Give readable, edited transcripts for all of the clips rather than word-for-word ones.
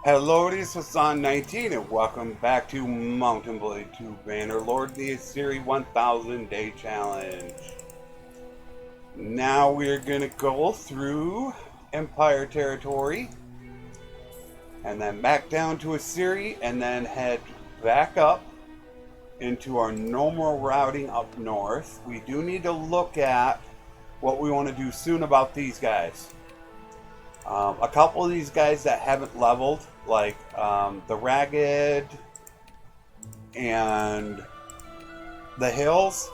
Hello, this is Flesson19 and welcome back to Mountain Blade 2 Bannerlord Aserai 1000 Day Challenge. Now we're gonna go through Empire territory and then back down to Aserai and then head back up into our normal routing up north. We do need to look at what we want to do soon about these guys. A couple of these guys that haven't leveled, like the Ragged and the Hills,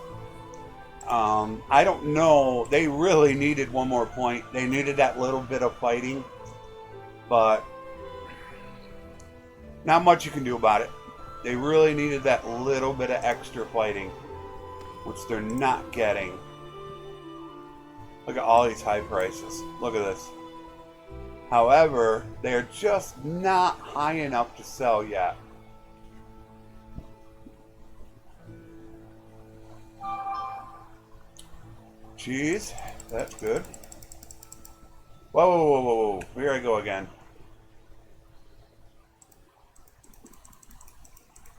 I don't know. They really needed one more point. They needed that little bit of fighting, but not much you can do about it. They really needed that little bit of extra fighting, which they're not getting. Look at all these high prices. Look at this. However, they're just not high enough to sell yet. Cheese, that's good. Whoa, whoa, whoa, whoa, whoa. Here I go again.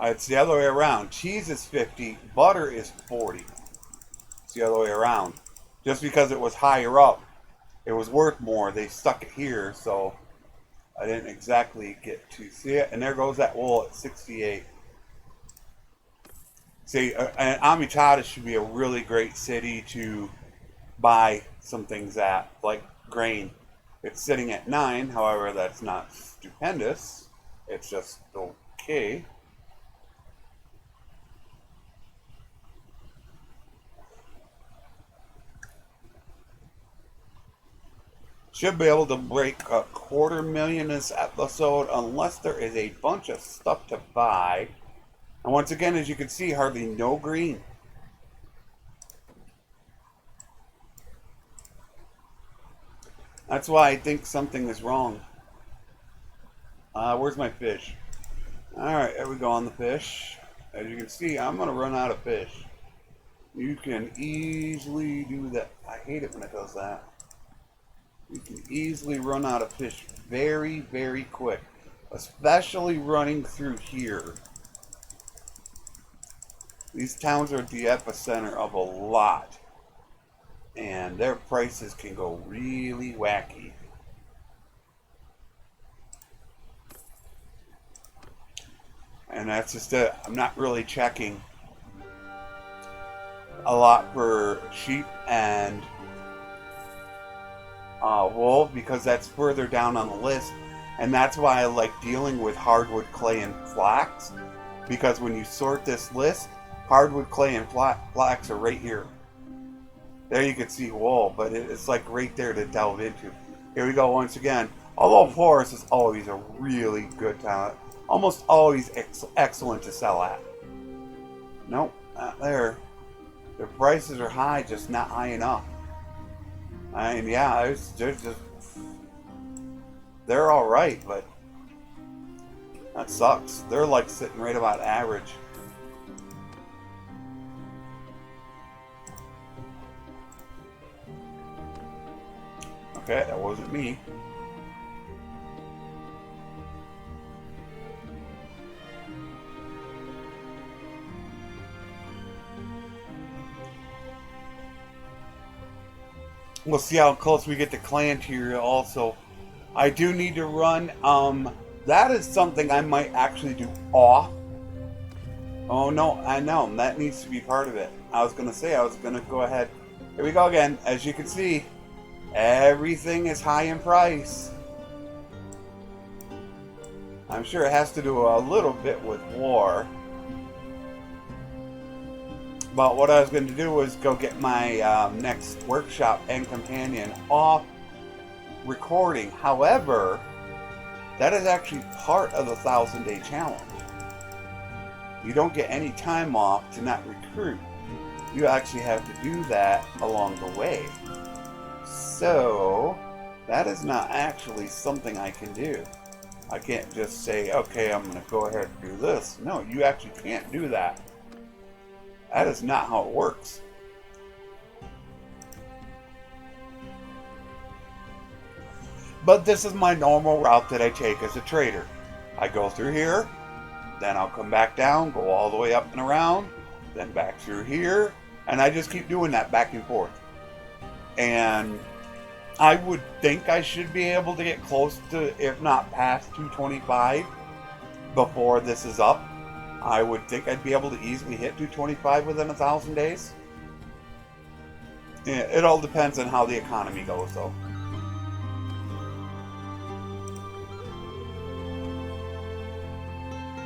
It's the other way around. Cheese is 50, butter is 40. It's the other way around. Just because it was higher up, it was worth more. They stuck it here, so I didn't exactly get to see it. And there goes that wool at 68. See, and Amitada should be a really great city to buy some things at, like grain. It's sitting at 9, however, that's not stupendous. It's just okay. Should be able to break a 250,000 this episode unless there is a bunch of stuff to buy. And once again, as you can see, hardly no green. That's why I think something is wrong. Where's my fish? Alright, there we go on the fish. As you can see, I'm going to run out of fish. You can easily do that. I hate it when it does that. You can easily run out of fish very, very quick, especially running through here. These towns are the epicenter of a lot, and their prices can go really wacky. And that's just it. I'm not really checking a lot for sheep and wool because that's further down on the list, and that's why I like dealing with hardwood, clay, and flax, because when you sort this list, hardwood, clay, and flax are right here. There you can see wool, but it's like right there to delve into. Here we go once again. Although forest is always a really good talent, almost always excellent to sell at. Nope, not there. Their prices are high, just not high enough. I mean, yeah, they're all right, but that sucks. They're like sitting right about average. Okay, that wasn't me. We'll see how close we get to clan tier also. I do need to run. That is something I might actually do off. Oh no, I know. That needs to be part of it. I was going to say, I was going to go ahead. Here we go again. As you can see, everything is high in price. I'm sure it has to do a little bit with war. But what I was going to do was go get my next workshop and companion off recording. However, that is actually part of the 1000-day challenge. You don't get any time off to not recruit. You actually have to do that along the way. So, that is not actually something I can do. I can't just say, okay, I'm going to go ahead and do this. No, you actually can't do that. That is not how it works. But this is my normal route that I take as a trader. I go through here, then I'll come back down, go all the way up and around, then back through here, and I just keep doing that back and forth. And I would think I should be able to get close to, if not past 225 before this is up. I would think I'd be able to easily hit 225 within 1,000 days. It all depends on how the economy goes, though.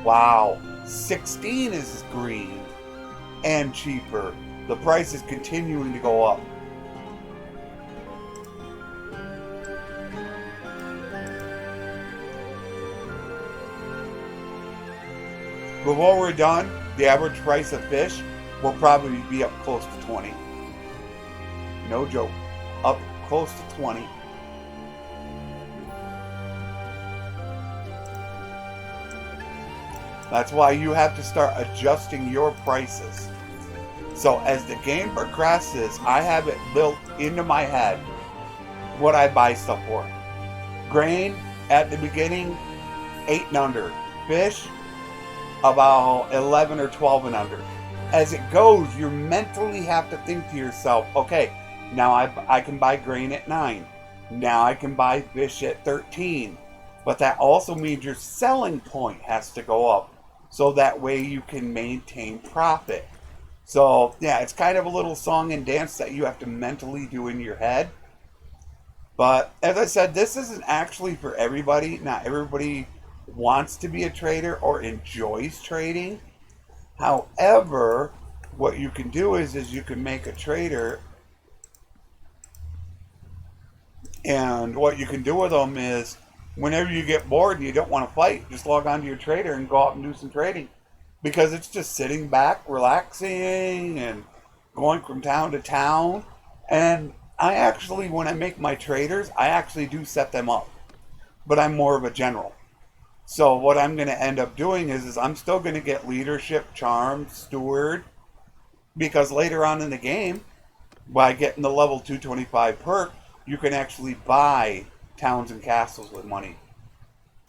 Wow, 16 is green and cheaper. The price is continuing to go up. Before we're done, the average price of fish will probably be up close to 20. No joke. Up close to 20. That's why you have to start adjusting your prices. So as the game progresses, I have it built into my head what I buy stuff for. Grain, at the beginning, 8 and under. Fish, about 11 or 12 and under. As it goes, you mentally have to think to yourself, okay, now I can buy grain at 9. Now I can buy fish at 13. But that also means your selling point has to go up, so that way you can maintain profit. So yeah, it's kind of a little song and dance that you have to mentally do in your head. But as I said, this isn't actually for everybody. Not everybody wants to be a trader or enjoys trading. However, what you can do is you can make a trader, and what you can do with them is whenever you get bored and you don't want to fight, just log on to your trader and go out and do some trading, because it's just sitting back, relaxing, and going from town to town. And I actually, when I make my traders, I actually do set them up, but I'm more of a general. So what I'm going to end up doing is I'm still going to get leadership, charm, steward, because later on in the game, by getting the level 225 perk, you can actually buy towns and castles with money.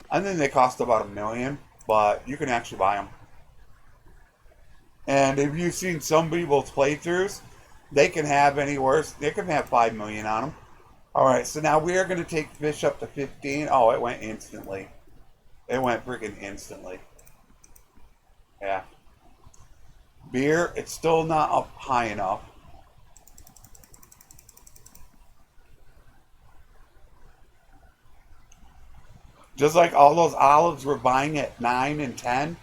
I think they cost about $1 million, but you can actually buy them. And if you've seen some people's playthroughs, they can have they can have 5 million on them. Alright, so now we are going to take fish up to 15. Oh, it went instantly. It went freaking instantly. Yeah. Beer, it's still not up high enough. Just like all those olives we're buying at 9 and 10,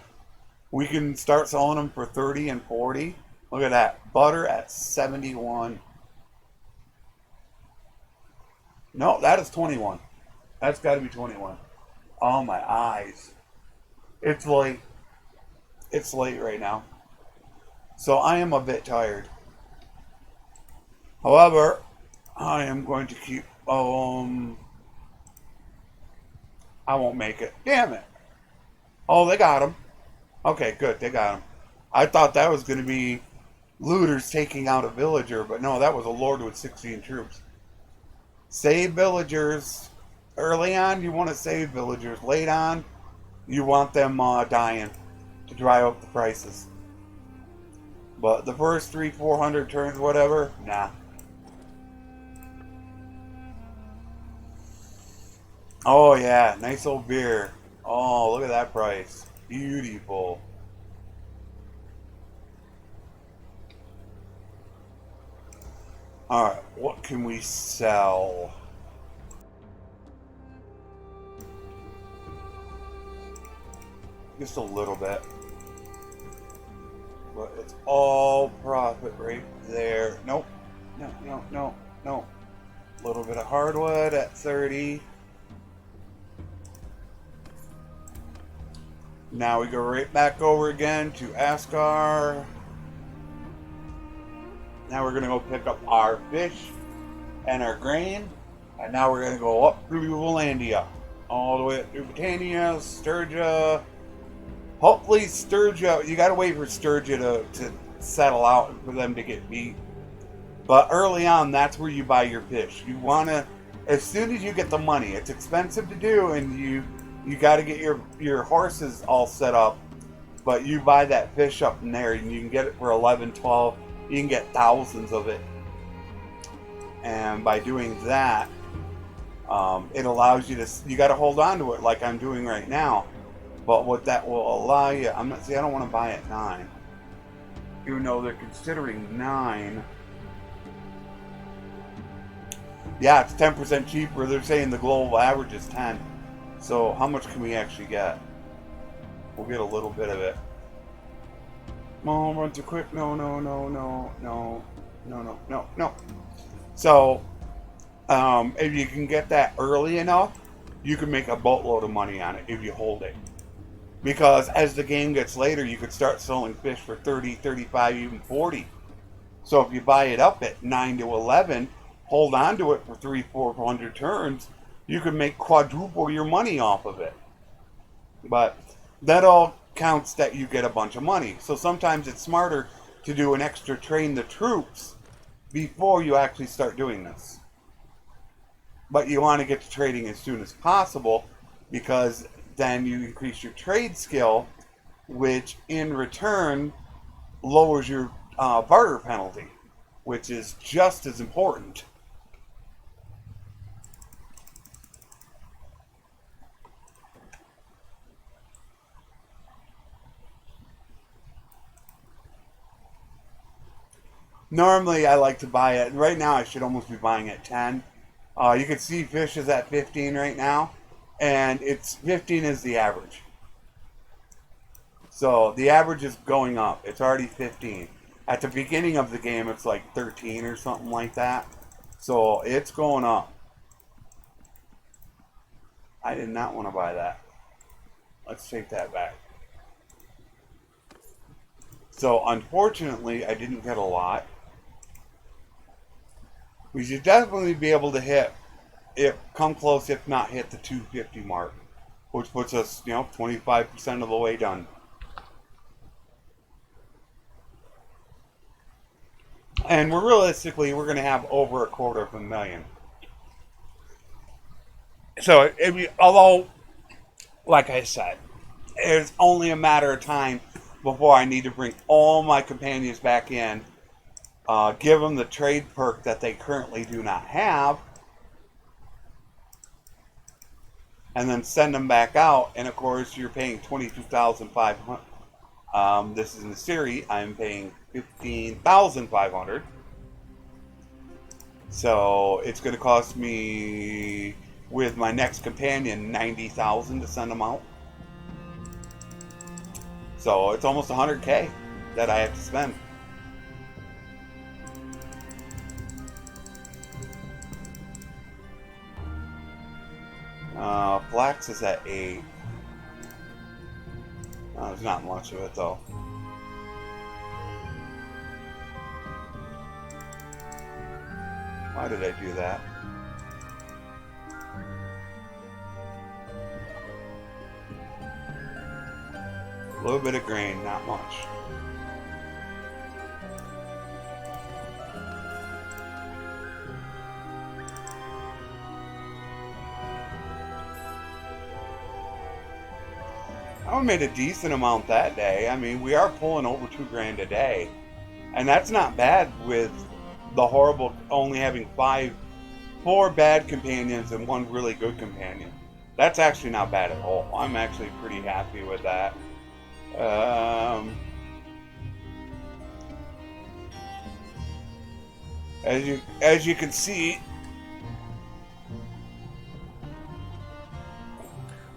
we can start selling them for 30 and 40. Look at that. Butter at 71. No, that is 21. That's got to be 21. Oh, my eyes. It's late. It's late right now. So I am a bit tired. However, I am going to keep... I won't make it. Damn it. Oh, they got him. Okay, good. They got him. I thought that was going to be looters taking out a villager, but no, that was a lord with 16 troops. Save villagers. Early on, you want to save villagers. Late on, you want them dying to drive up the prices. But the first 300-400 turns, whatever, nah. Oh yeah, nice old beer. Oh, look at that price. Beautiful. Alright, what can we sell? Just a little bit. But it's all profit right there. Nope. No. A little bit of hardwood at 30. Now we go right back over again to Askar. Now we're going to go pick up our fish and our grain. And now we're going to go up through Valandia. All the way up through Britannia, Sturgia. Hopefully Sturgia, you got to wait for Sturgia to settle out for them to get beat. But early on, that's where you buy your fish. You want to, as soon as you get the money, it's expensive to do, and You got to get your horses all set up, but you buy that fish up in there and you can get it for 11, 12. You can get thousands of it. And by doing that, it allows you to, you got to hold on to it like I'm doing right now. But what that will allow you, I don't want to buy at 9. Even though they're considering 9. Yeah, it's 10% cheaper. They're saying the global average is 10. So how much can we actually get? We'll get a little bit of it. Oh, run too quick. No. So, if you can get that early enough, you can make a boatload of money on it if you hold it. Because as the game gets later, you could start selling fish for 30, 35, even 40. So if you buy it up at 9 to 11, hold on to it for 300-400 turns, you can make quadruple your money off of it. But that all counts that you get a bunch of money. So sometimes it's smarter to do an extra train the troops before you actually start doing this. But you want to get to trading as soon as possible, because then you increase your trade skill, which in return lowers your barter penalty, which is just as important. Normally, I like to buy it. Right now, I should almost be buying at 10. You can see fish is at 15 right now, and it's 15 is the average. So the average is going up. It's already 15. At the beginning of the game, it's like 13 or something like that. So it's going up. I did not want to buy that. Let's take that back. So unfortunately, I didn't get a lot. We should definitely be able to hit, come close, if not hit the 250 mark, which puts us, 25% of the way done. And we're going to have over 250,000. So, although, like I said, it's only a matter of time before I need to bring all my companions back in, give them the trade perk that they currently do not have, and then send them back out. And of course, you're paying 22,500. This is in the series. I'm paying 15,500. So it's going to cost me, with my next companion, 90,000 to send them out. So it's almost 100K that I have to spend. Flax is at 8. No, there's not much of it though. Why did I do that? A little bit of grain, not much. I made a decent amount that day. I mean, we are pulling over $2,000 a day. And that's not bad with the horrible, only having 4 bad companions and 1 really good companion. That's actually not bad at all. I'm actually pretty happy with that. As you can see,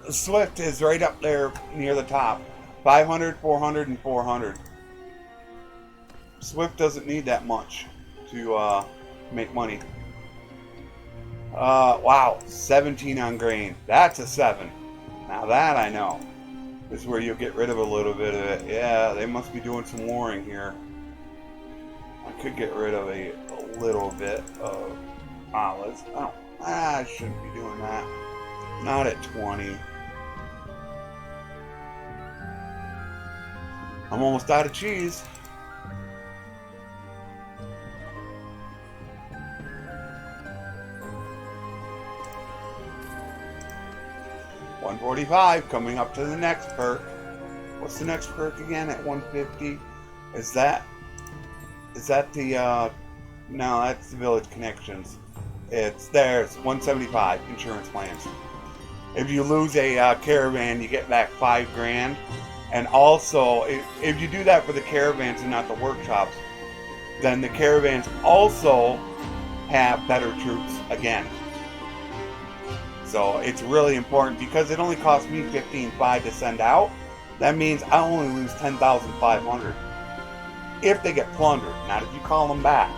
Swift is right up there near the top. 500, 400, and 400. Swift doesn't need that much to make money. Wow, 17 on grain. That's a 7. Now that I know. This is where you'll get rid of a little bit of it. Yeah, they must be doing some warring here. I could get rid of a little bit of olives. I shouldn't be doing that. Not at 20. I'm almost out of cheese. 145, coming up to the next perk. What's the next perk again at 150? Is that the, no, that's the Village Connections. It's 175, insurance plans. If you lose a caravan, you get back 5 grand. And also, if you do that for the caravans and not the workshops, then the caravans also have better troops again. So it's really important because it only costs me 15.5 to send out. That means I only lose 10,500 if they get plundered, not if you call them back.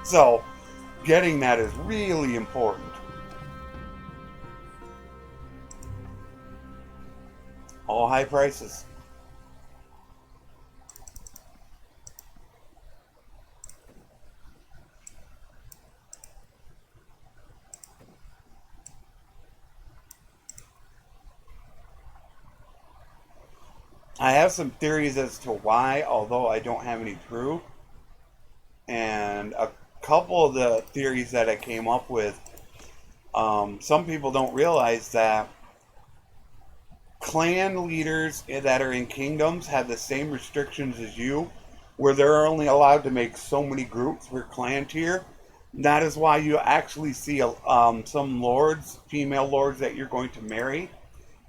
So getting that is really important. All high prices. I have some theories as to why, although I don't have any proof. And a couple of the theories that I came up with, some people don't realize that clan leaders that are in kingdoms have the same restrictions as you, where they're only allowed to make so many groups per clan tier. That is why you actually see some lords, female lords that you're going to marry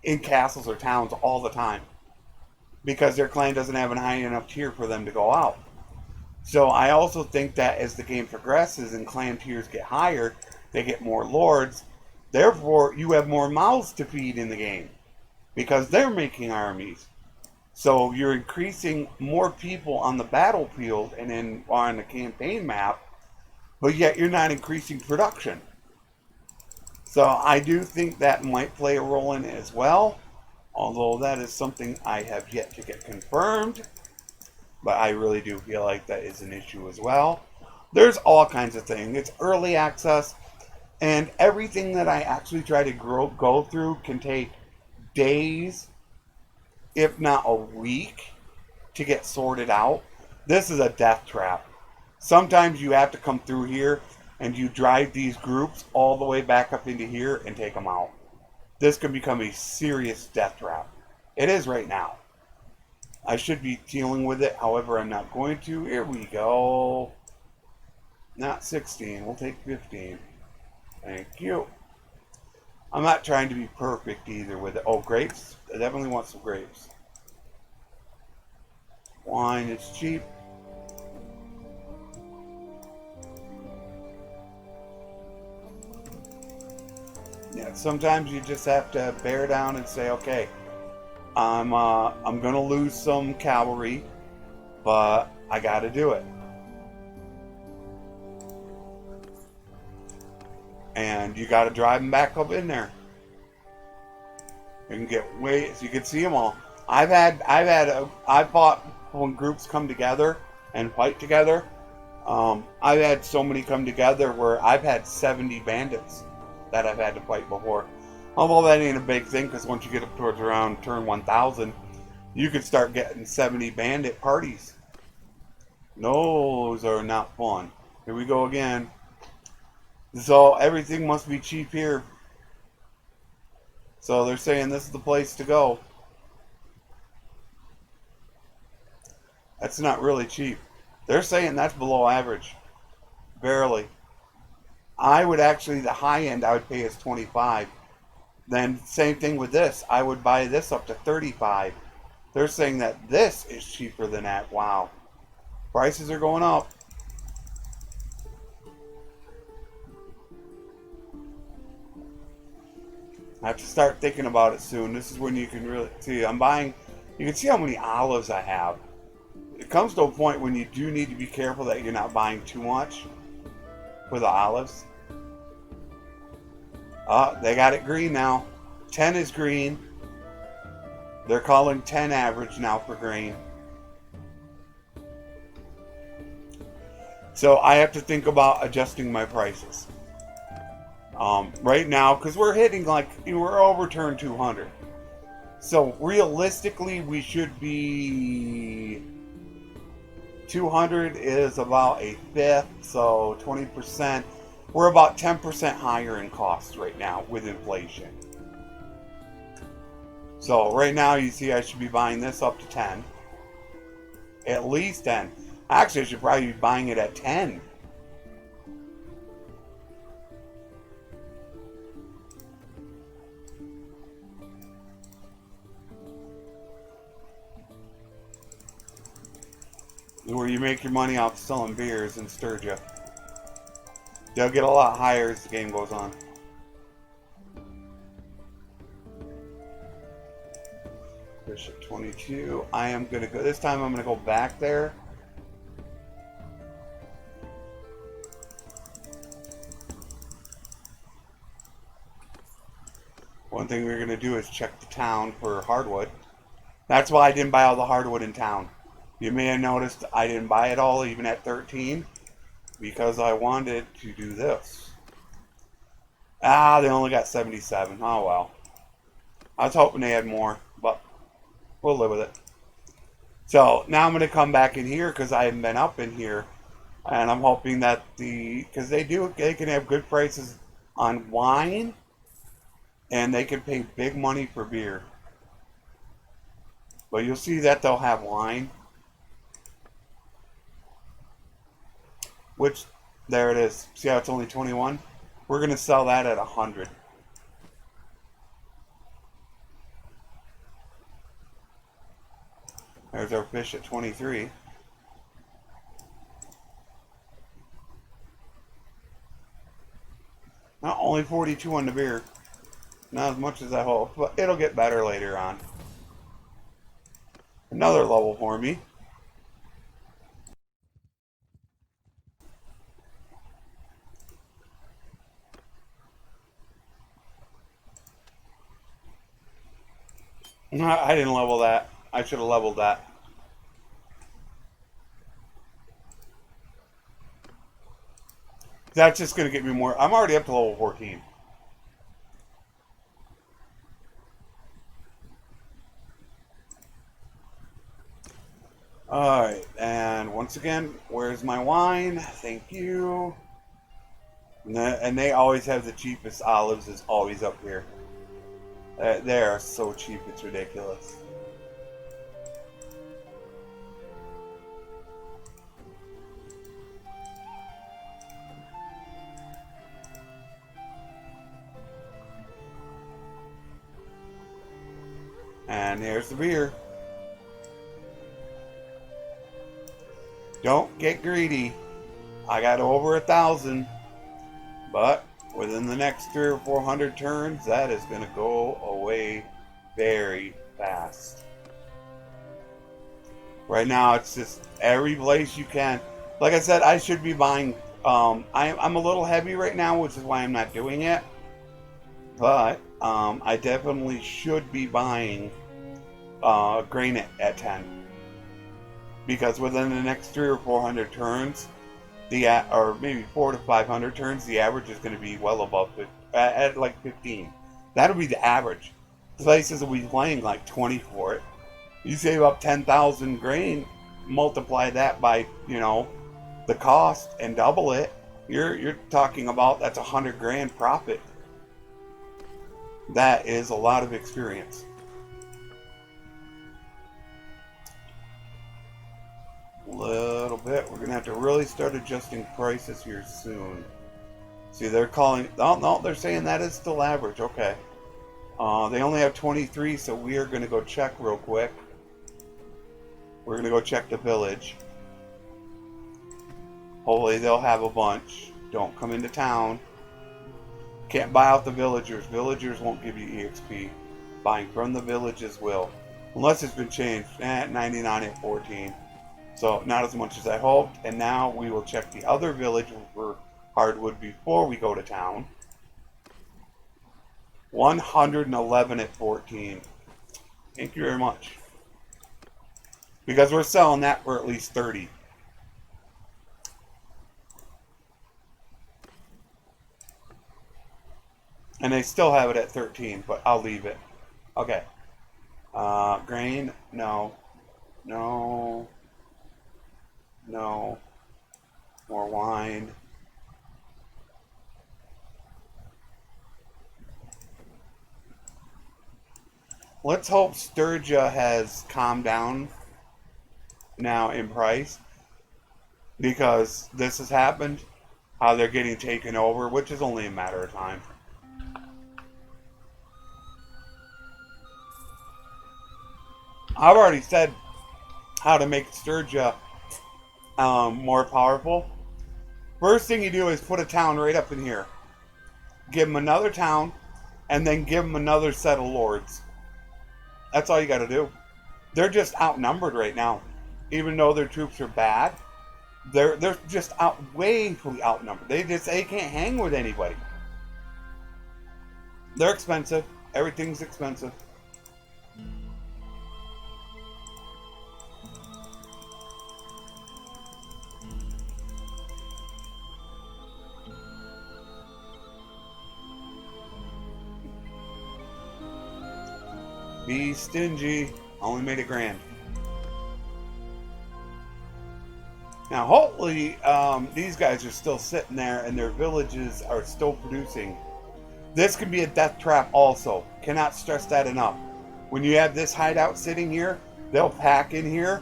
in castles or towns all the time, because their clan doesn't have a high enough tier for them to go out. So I also think that as the game progresses and clan tiers get higher, they get more lords. Therefore, you have more mouths to feed in the game, because they're making armies. So you're increasing more people on the battlefield and on the campaign map, but yet you're not increasing production. So I do think that might play a role in it as well, although that is something I have yet to get confirmed. But I really do feel like that is an issue as well. There's all kinds of things. It's early access, and everything that I actually try to go through can take days, if not a week, to get sorted out. This is a death trap. Sometimes you have to come through here and you drive these groups all the way back up into here and take them out. This could become a serious death trap. It is right now. I should be dealing with it, however I'm not going to. Here we go. Not 16, we'll take 15. Thank you. I'm not trying to be perfect either with it. Oh, grapes? I definitely want some grapes. Wine is cheap. Yeah, sometimes you just have to bear down and say, okay, I'm gonna lose some cavalry, but I gotta do it. And you gotta drive them back up in there. You can get way, so you can see them all. I've fought when groups come together and fight together. I've had so many come together where I've had 70 bandits that I've had to fight before. Although that ain't a big thing, because once you get up towards around turn 1000, you can start getting 70 bandit parties. Those are not fun. Here we go again. So everything must be cheap here. So they're saying this is the place to go. That's not really cheap. They're saying that's below average. Barely. I would actually, the high end I would pay is 25. Then same thing with this. I would buy this up to 35. They're saying that this is cheaper than that. Wow. Prices are going up. I have to start thinking about it soon. This is when you can really see. I'm buying, you can see how many olives I have. It comes to a point when you do need to be careful that you're not buying too much for the olives. They got it green now. 10 is green. They're calling 10 average now for green. So I have to think about adjusting my prices. Right now, because we're hitting we're over turn 200. So realistically, we should be 200 is about a fifth, so 20%. We're about 10% higher in cost right now with inflation. So right now you see I should be buying this up to 10. At least 10. Actually, I should probably be buying it at 10. Where you make your money off selling beers in Sturgia. They'll get a lot higher as the game goes on. Bishop 22. I am going to go. This time I'm going to go back there. One thing we're going to do is check the town for hardwood. That's why I didn't buy all the hardwood in town. You may have noticed I didn't buy it all even at 13 because I wanted to do this. Ah, they only got 77. Oh well. I was hoping they had more, but we'll live with it. So now I'm going to come back in here because I haven't been up in here. And I'm hoping that because they can have good prices on wine and they can pay big money for beer. But you'll see that they'll have wine. Which, there it is. See how it's only 21? We're going to sell that at 100. There's our fish at 23. Not only 42 on the beer. Not as much as I hoped, but it'll get better later on. Another level for me. I didn't level that. I should have leveled that. That's just going to get me more. I'm already up to level 14. Alright, and once again, where's my wine? Thank you. And they always have the cheapest olives, is always up here. They are so cheap, it's ridiculous. And here's the beer. Don't get greedy. I got over 1,000, but within the next 300 or 400 turns, that is going to go away very fast. Right now, it's just every place you can. Like I said, I should be buying. I'm a little heavy right now, which is why I'm not doing it. But I definitely should be buying grain at 10. Because within the next 300 or 400 turns, or maybe 400 to 500 turns, the average is going to be well above it, at like 15. That'll be the average. Places will be playing like 20 for it. You save up 10,000 grain, multiply that by the cost and double it. You're talking about that's 100 grand profit. That is a lot of experience. Little bit. We're gonna have to really start adjusting prices here soon. See, they're calling. Oh no, they're saying that is still average. Okay. They only have 23, so we are gonna go check real quick. We're gonna go check the village. Hopefully they'll have a bunch. Don't come into town. Can't buy out the villagers. Villagers won't give you EXP. Buying from the villages will, unless it's been changed. 99 at 14. So not as much as I hoped. And now we will check the other village for hardwood before we go to town. 111 at 14. Thank you very much. Because we're selling that for at least 30. And they still have it at 13, but I'll leave it. Okay. Grain? No. No. No. More wine. Let's hope Sturgia has calmed down now in price, because this has happened. How they're getting taken over, which is only a matter of time. I've already said how to make Sturgia more powerful. First thing you do is put a town right up in here. Give them another town, and then give them another set of lords. That's all you got to do. They're just outnumbered right now. Even though their troops are bad, they're just way outnumbered. They can't hang with anybody. They're expensive. Everything's expensive. Be stingy. Only made it grand. Now, hopefully, these guys are still sitting there and their villages are still producing. This can be a death trap also. Cannot stress that enough. When you have this hideout sitting here, they'll pack in here,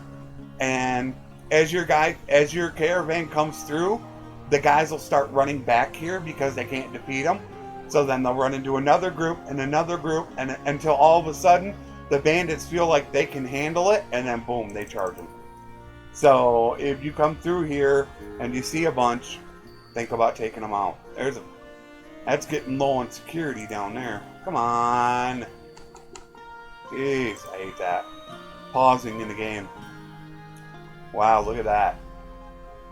and as your caravan comes through, the guys will start running back here because they can't defeat them. So then they'll run into another group, and until all of a sudden the bandits feel like they can handle it, and then boom, they charge them. So if you come through here and you see a bunch, think about taking them out. That's getting low on security down there. Come on. Jeez, I hate that. Pausing in the game. Wow, look at that.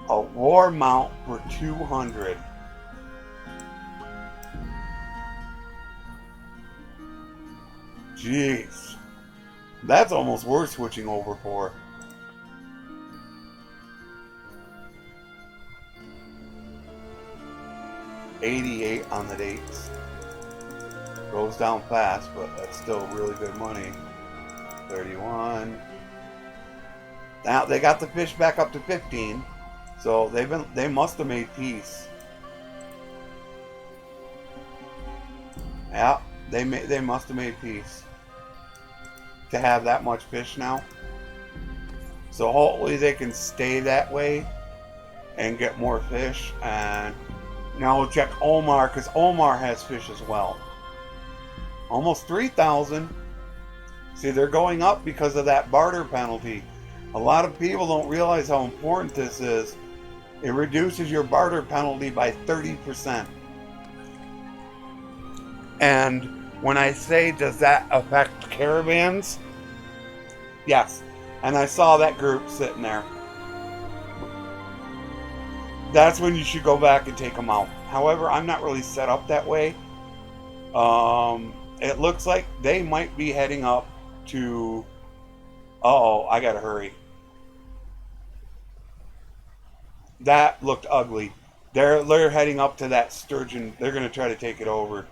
A war mount for 200. Jeez. That's almost worth switching over for. $88 on the dates. Goes down fast, but that's still really good money. 31. Now they got the fish back up to 15, so they must have made peace. Yeah, they must have made peace to have that much fish now. So hopefully they can stay that way and get more fish. And now we'll check Omar, because Omar has fish as well. Almost 3,000. See, they're going up because of that barter penalty. A lot of people don't realize how important this is. It reduces your barter penalty by 30%. And when I say, does that affect caravans? Yes. And I saw that group sitting there. That's when you should go back and take them out. However, I'm not really set up that way. It looks like they might be heading up to... Uh-oh, I gotta hurry. That looked ugly. They're heading up to that sturgeon. They're gonna try to take it over.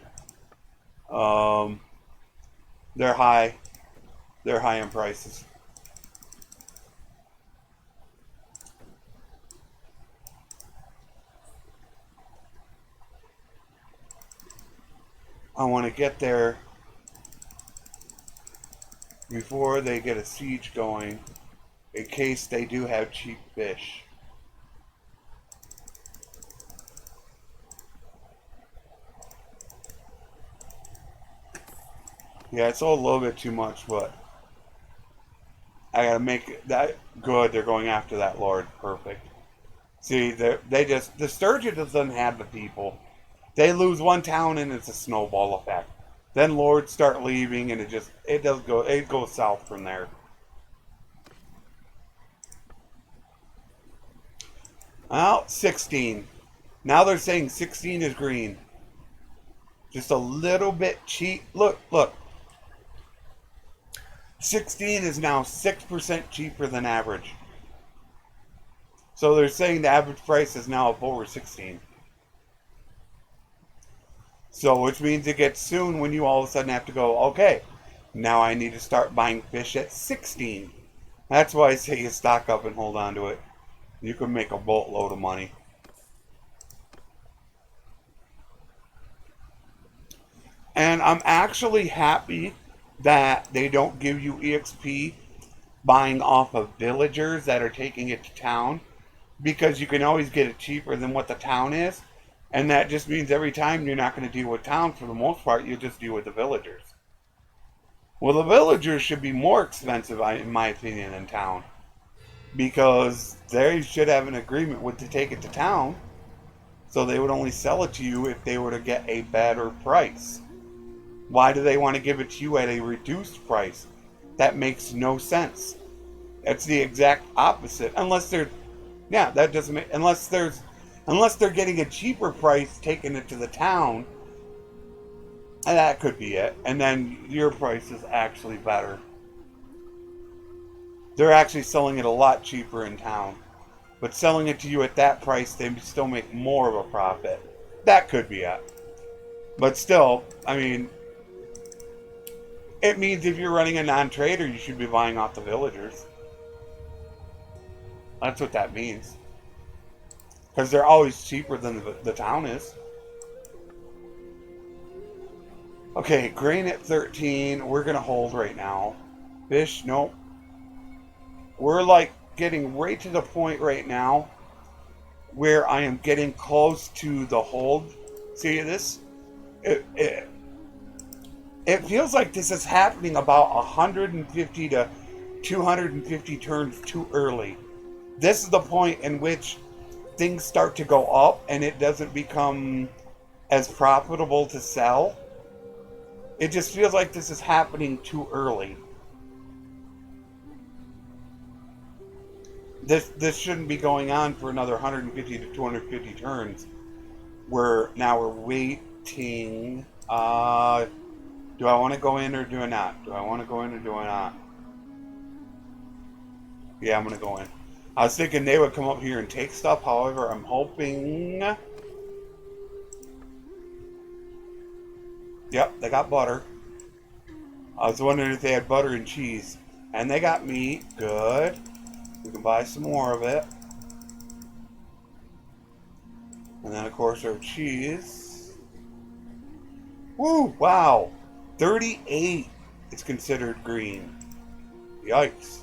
They're high. They're high in prices. I want to get there before they get a siege going, in case they do have cheap fish. Yeah, it's all a little bit too much, but I gotta make that good. They're going after that lord. Perfect. See, the sturgeon doesn't have the people. They lose one town and it's a snowball effect. Then lords start leaving and it goes south from there. Well, 16. Now they're saying 16 is green. Just a little bit cheap. Look. 16 is now 6% cheaper than average. So they're saying the average price is now up over 16. So, which means it gets soon when you all of a sudden have to go, okay, now I need to start buying fish at 16. That's why I say you stock up and hold on to it. You can make a boatload of money. And I'm actually happy that they don't give you EXP buying off of villagers that are taking it to town, because you can always get it cheaper than what the town is, and that just means every time you're not going to deal with town for the most part, you just deal with the villagers. Well, the villagers should be more expensive, in my opinion, than town, because they should have an agreement with to take it to town, so they would only sell it to you if they were to get a better price. Why do they want to give it to you at a reduced price? That makes no sense. That's the exact opposite. Unless they're, yeah, that doesn't make, unless they're getting a cheaper price taking it to the town, and that could be it. And then your price is actually better. They're actually selling it a lot cheaper in town. But selling it to you at that price, they still make more of a profit. That could be it. But still, I mean, it means if you're running a non-trader, you should be buying off the villagers. That's what that means. Because they're always cheaper than the town is. Okay, grain at 13. We're going to hold right now. Fish, nope. We're like getting right to the point right now where I am getting close to the hold. See this? It feels like this is happening about 150 to 250 turns too early. This is the point in which things start to go up and it doesn't become as profitable to sell. It just feels like this is happening too early. This shouldn't be going on for another 150 to 250 turns. Now we're waiting. Do I want to go in or do I not? Do I want to go in or do I not? Yeah, I'm going to go in. I was thinking they would come up here and take stuff. However, I'm hoping... Yep, they got butter. I was wondering if they had butter and cheese. And they got meat. Good. We can buy some more of it. And then, of course, our cheese. Woo! Wow! 38 is considered green. Yikes.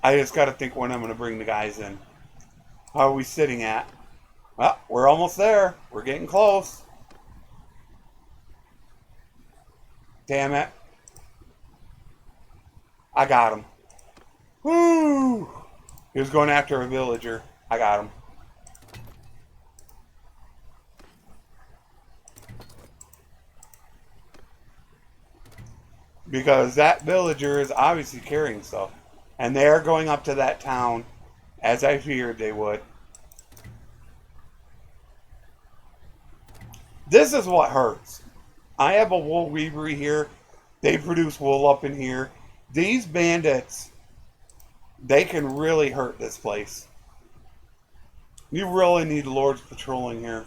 I just got to think when I'm going to bring the guys in. How are we sitting at? Well, we're almost there. We're getting close. Damn it. I got him. Woo! He was going after a villager. I got him. Because that villager is obviously carrying stuff. And they are going up to that town, as I feared they would. This is what hurts. I have a wool weavery here. They produce wool up in here. These bandits, they can really hurt this place. You really need lords patrolling here.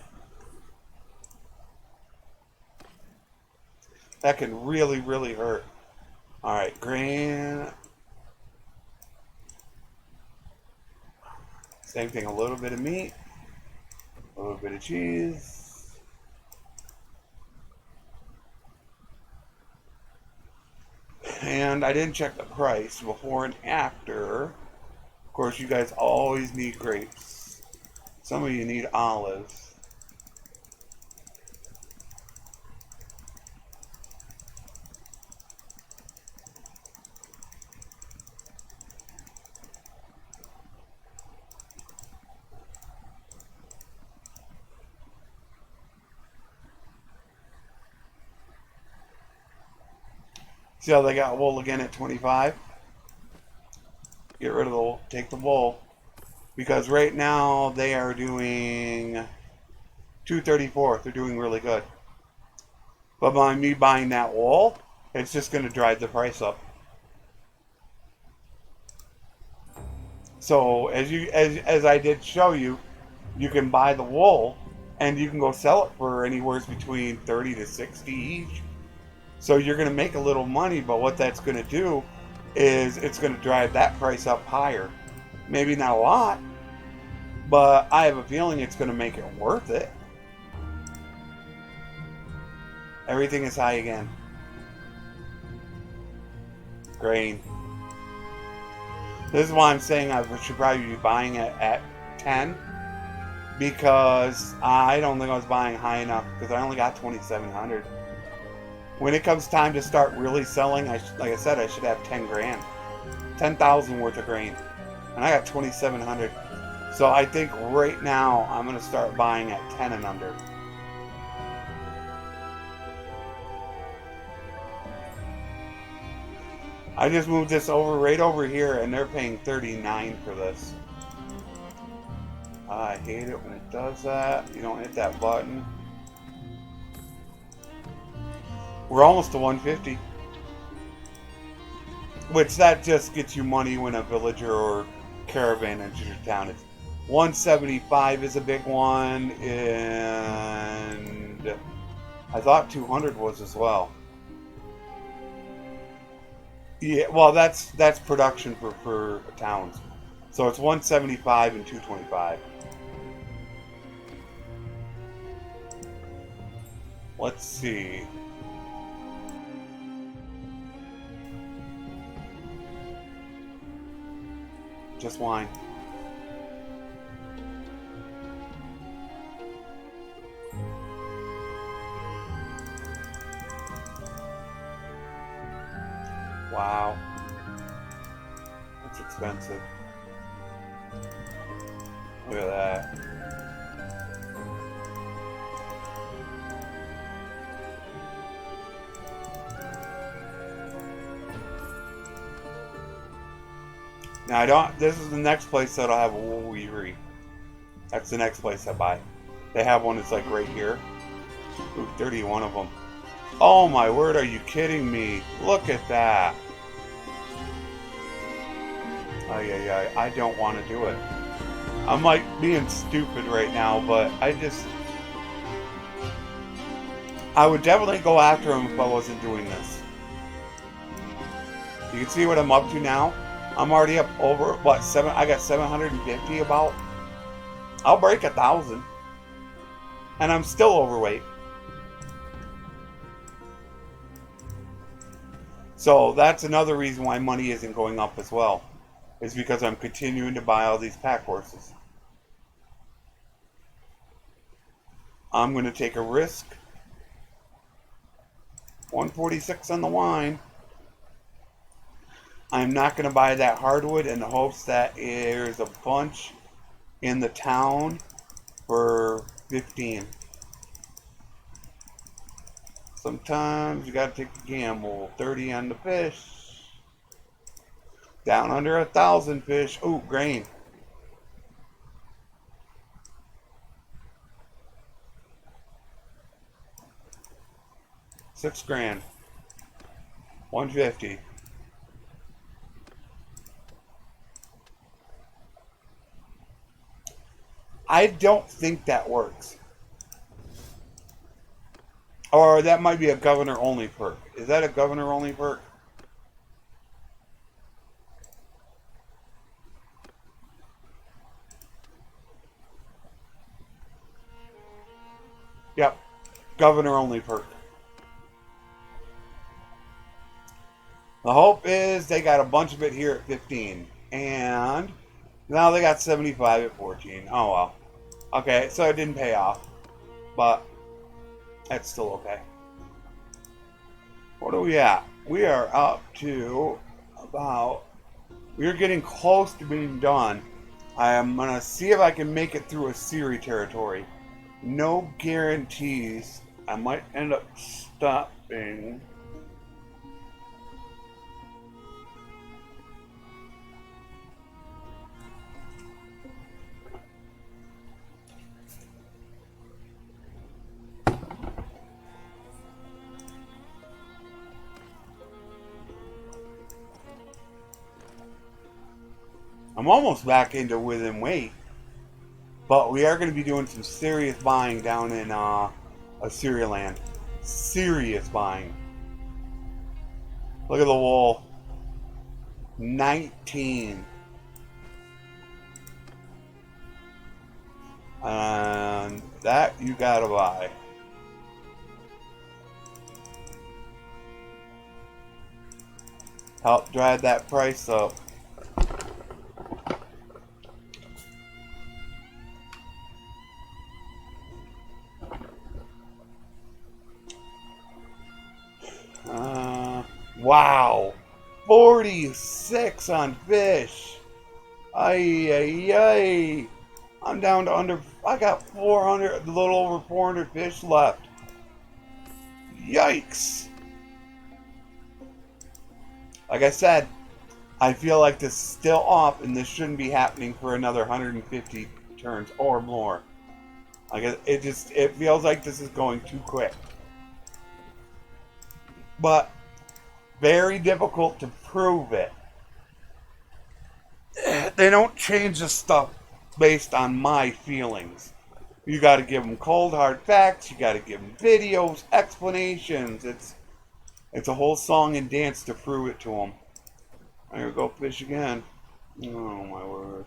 That can really, really hurt. Alright, grain. Same thing, a little bit of meat, a little bit of cheese. And I didn't check the price before and after. Of course, you guys always need grapes. Some of you need olives. See how they got wool again at 25? Get rid of the wool. Take the wool. Because right now they are doing 234. They're doing really good. But by me buying that wool, it's just going to drive the price up. So as I did show you, you can buy the wool and you can go sell it for anywhere between 30 to 60 each. So you're going to make a little money, but what that's going to do is it's going to drive that price up higher. Maybe not a lot, but I have a feeling it's going to make it worth it. Everything is high again. Grain. This is why I'm saying I should probably be buying it at 10. Because I don't think I was buying high enough. Because I only got 2,700. When it comes time to start really selling, like I said, I should have 10 grand. 10,000 worth of grain. And I got 2,700. So I think right now I'm going to start buying at 10 and under. I just moved this over right over here and they're paying 39 for this. I hate it when it does that. You don't hit that button. We're almost to 150. Which that just gets you money when a villager or caravan enters your town. It's 175 is a big one, and I thought 200 was as well. Yeah, well, that's production for towns. So it's 175 and 225. Let's see. Just wine. Wow. That's expensive. Look at that. Now I don't. This is the next place that'll have a wool weavery. That's the next place I buy. They have one that's like right here. Ooh, 31 of them. Oh my word! Are you kidding me? Look at that. Oh yeah. I don't want to do it. I'm like being stupid right now, but I would definitely go after him if I wasn't doing this. You can see what I'm up to now. I'm already up over, what, I got 750 about. I'll break 1,000. And I'm still overweight. So that's another reason why money isn't going up as well. Is because I'm continuing to buy all these pack horses. I'm going to take a risk. 146 on the wine. I'm not going to buy that hardwood in the hopes that there's a bunch in the town for 15. Sometimes you got to take a gamble. 30 on the fish. Down under 1,000 fish. Ooh, grain. $6 grand. 150. I don't think that works. Or that might be a governor only perk. Is that a governor only perk? Yep. Governor only perk. The hope is they got a bunch of it here at 15. And now they got 75 at 14. Oh well. Okay, so it didn't pay off. But that's still okay. What are we at? We are up to about... We're getting close to being done. I'm going to see if I can make it through Aserai territory. No guarantees. I might end up stopping... I'm almost back into within weight, but we are going to be doing some serious buying down in Aserai land. Serious buying. Look at the wool. 19. And that you gotta buy. Help drive that price up. Wow. 46 on fish. Ay, ay, ay. I'm down to under, I got 400, a little over 400 fish left. Yikes. Like I said, I feel like this is still off and this shouldn't be happening for another 150 turns or more. Like it feels like this is going too quick. But very difficult to prove it. They don't change the stuff based on my feelings. You got to give them cold hard facts. You got to give them videos, explanations. It's a whole song and dance to prove it to them. There we go, fish again. Oh my word!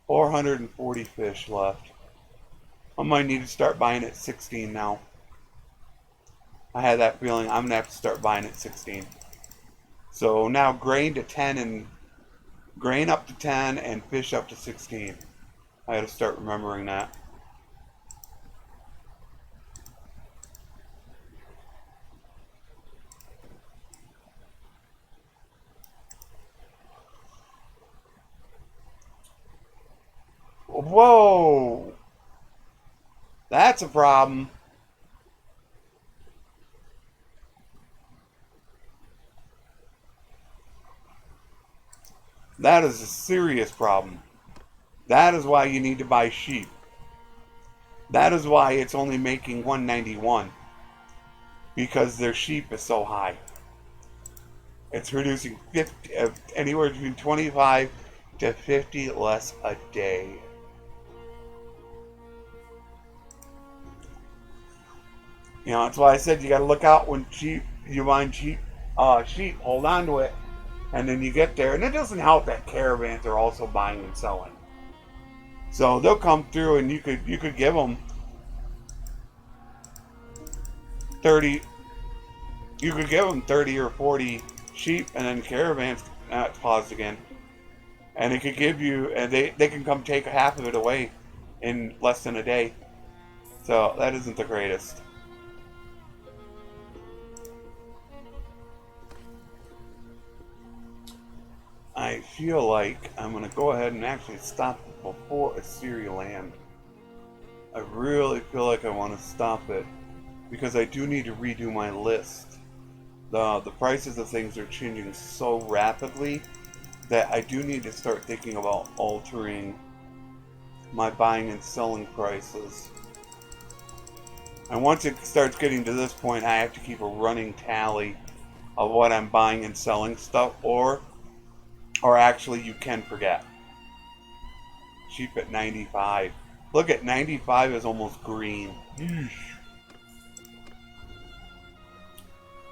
440 fish left. I might need to start buying at 16 now. I had that feeling I'm gonna have to start buying at 16. So now grain to 10 and grain up to 10 and fish up to 16. I got to start remembering that. Whoa! That's a problem. That is a serious problem. That is why you need to buy sheep. That is why it's only making 191. Because their sheep is so high. It's producing 50, anywhere between 25 to 50 less a day. You know, that's why I said you got to look out when you find sheep, hold on to it, and then you get there. And it doesn't help that caravans are also buying and selling. So they'll come through, and you could give them 30. You could give them 30 or 40 sheep, and then caravans. It's paused again, and it could give you, and they can come take half of it away in less than a day. So that isn't the greatest. I feel like I'm going to go ahead and actually stop it before Aserai land. I really feel like I want to stop it because I do need to redo my list. The prices of things are changing so rapidly that I do need to start thinking about altering my buying and selling prices. And once it starts getting to this point, I have to keep a running tally of what I'm buying and selling stuff, or actually you can forget. Sheep at 95. Look at 95 is almost green. Yeesh.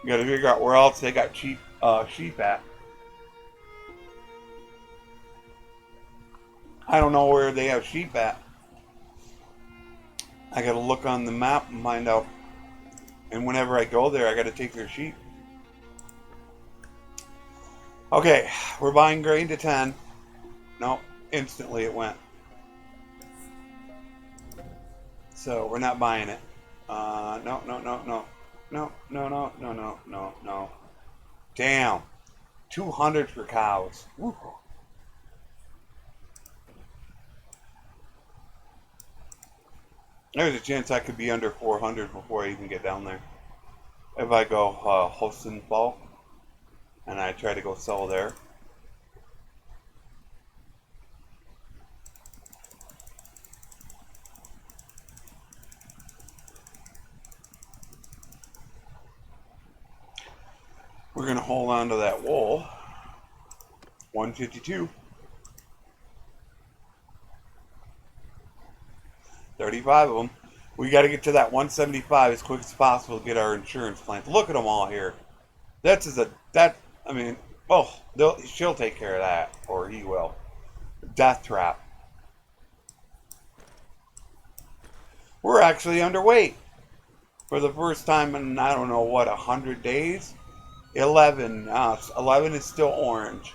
You gotta figure out where else they got sheep at. I don't know where they have sheep at. I gotta look on the map and find out. And whenever I go there, I gotta take their sheep. Okay, we're buying grain to 10. Nope, instantly it went. So we're not buying it. No. Damn. 200 for cows. Woo. There's a chance I could be under 400 before I even get down there. If I go Hosen Fall and I try to go sell there. We're going to hold on to that wool. 152. 35 of them. We got to get to that 175 as quick as possible to get our insurance plans. Look at them all here. I mean, she'll take care of that, or he will. Death trap. We're actually underweight for the first time in, I don't know what, 100 days. 11. 11 is still orange.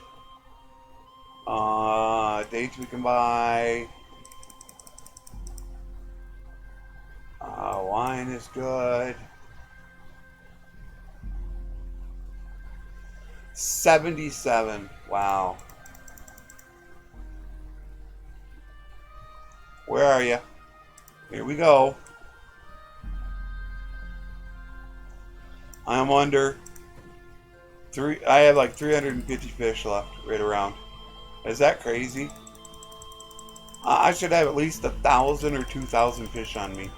Dates we can buy. Wine is good. 77. Wow. Where are you? Here we go. I'm under I have like 350 fish left, right around. Is that crazy? I should have at least 1,000 or 2,000 fish on me.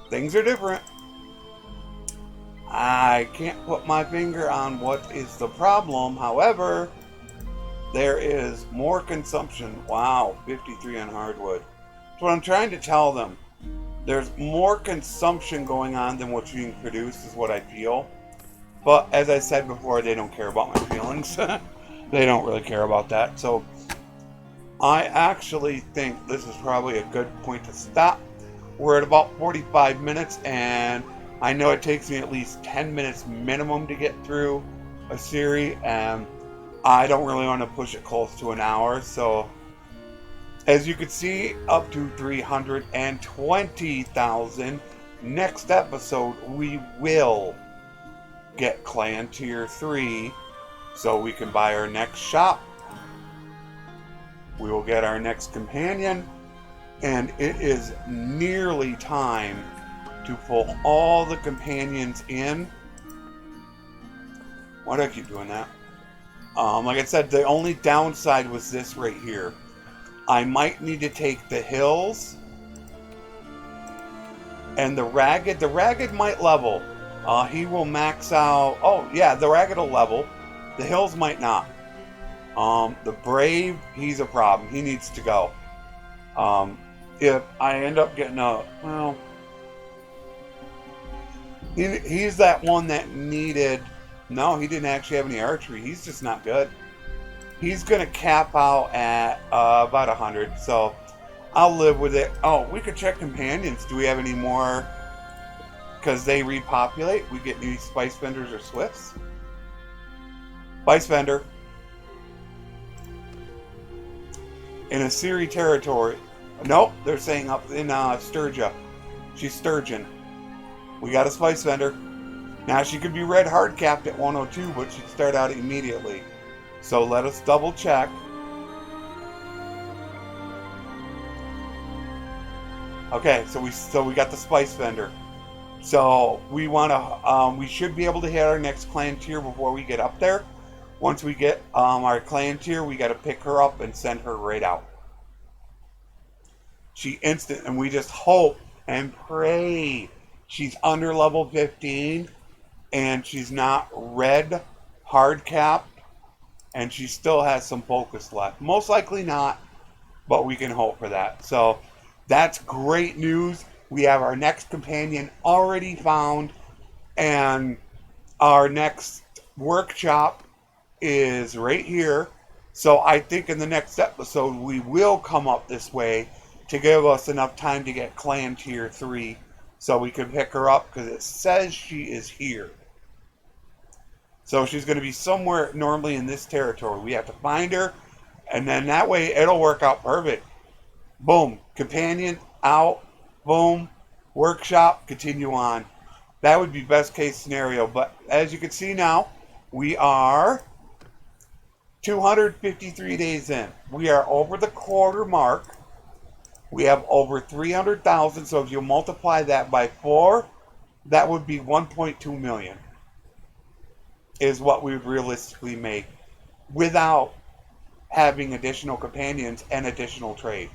Things are different. I can't put my finger on what is the problem. However, there is more consumption. Wow, 53 on hardwood. That's what I'm trying to tell them. There's more consumption going on than what's being produced, is what I feel. But as I said before, they don't care about my feelings. They don't really care about that. So I actually think this is probably a good point to stop. We're at about 45 minutes, and I know it takes me at least 10 minutes minimum to get through a series, and I don't really want to push it close to an hour. So as you can see, up to 320,000. Next episode, we will get clan tier 3 so we can buy our next shop. We will get our next companion, and it is nearly time to pull all the companions in. Why do I keep doing that? Like I said, the only downside was this right here. I might need to take the hills and the ragged. The ragged might level. He will max out. Oh yeah, the ragged will level. The hills might not. The brave, he's a problem. He needs to go. If I end up getting he's that one that needed. No, he didn't actually have any archery. He's just not good. He's gonna cap out at about 100. So I'll live with it. Oh, we could check companions. Do we have any more? Because they repopulate. We get new spice vendors or swifts. Spice vendor. In a Aserai territory. Nope, they're saying up in Sturgia. She's Sturgeon. We got a spice vendor. Now she could be red hard capped at 102, but she'd start out immediately. So let us double check. Okay, so we got the spice vendor. So we want to we should be able to hit our next clan tier before we get up there. Once we get our clan tier, we got to pick her up and send her right out. She instant, and we just hope and pray she's under level 15 and she's not red hard capped and she still has some focus left. Most likely not, but we can hope for that. So that's great news. We have our next companion already found, and our next workshop is right here. So I think in the next episode we will come up this way to give us enough time to get clan tier 3 so we can pick her up, because it says she is here. So she's going to be somewhere normally in this territory. We have to find her, and then that way it'll work out perfect. Boom, companion out, boom, workshop, continue on. That would be best case scenario. But as you can see now, we are 253 days in. We are over the quarter mark. We have over 300,000. So if you multiply that by 4, that would be 1.2 million is what we would realistically make without having additional companions and additional trade.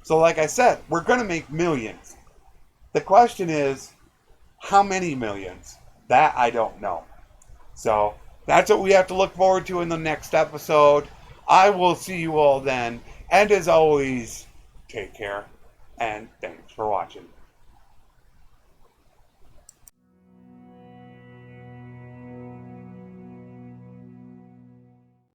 So like I said, we're going to make millions. The question is, how many millions? That I don't know. So that's what we have to look forward to in the next episode. I will see you all then. And as always, take care. And thanks for watching.